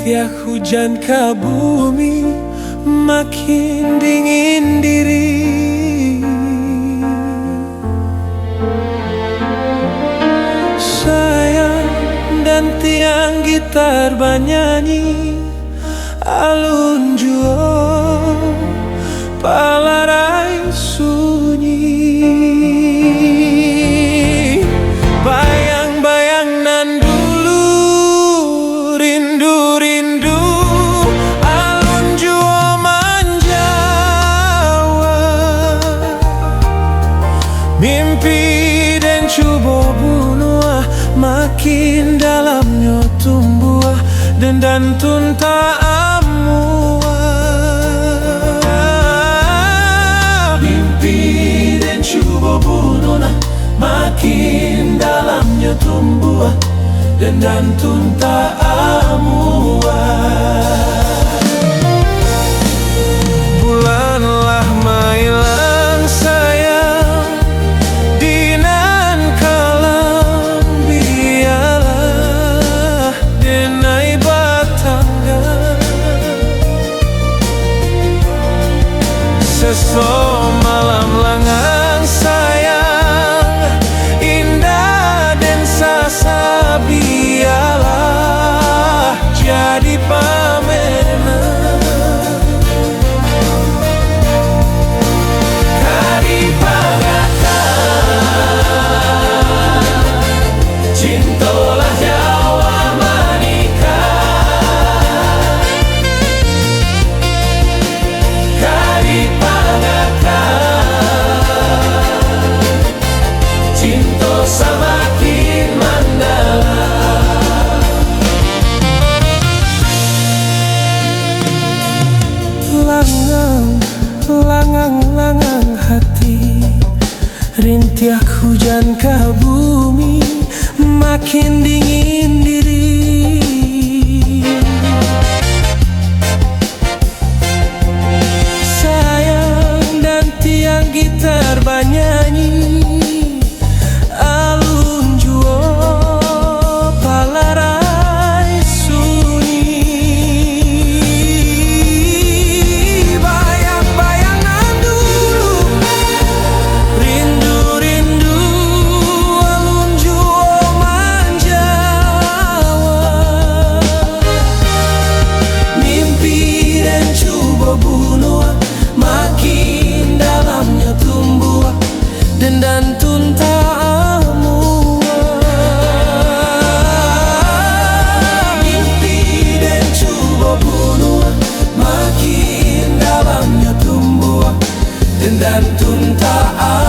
Rintiah hujan ke bumi, makin dingin diri. Sayang dan tiang gitar bernyanyi, alun juo palarai sunyi. Bayang-bayang nan dulu, rindu-rindu, alun juo manjawa. Mimpi dan cuba bunuh, makin dalamnya tumbuh, dan tun tak amua. Mimpi dan cuba bunuh, makin dalamnya tumbuh, dan tun tak amua. Bulanlah mailang sayang, dinan kalam biarlah denai batangga. Seso malam lengang sayang, indah dan sasa biarlah jadi pamenan. Kari pagatan, cintolah Jawa manikah. Kari pagatan, cinto semakin mendalam. Langang hati, rintiah hujan ke bumi, makin dingin diri. Sayang dan tiang gitar bernyanyi, alun juo palarai sunyi. Bayang-bayang nan dulu, rindu-rindu, alun juo manjawa. Mimpi dan cuba bunuh, makin dalamnya tumbuh, dan tun tak amua. Mimpi dan cuba bunuh, makin dalamnya tumbuh, dan tun tak amua.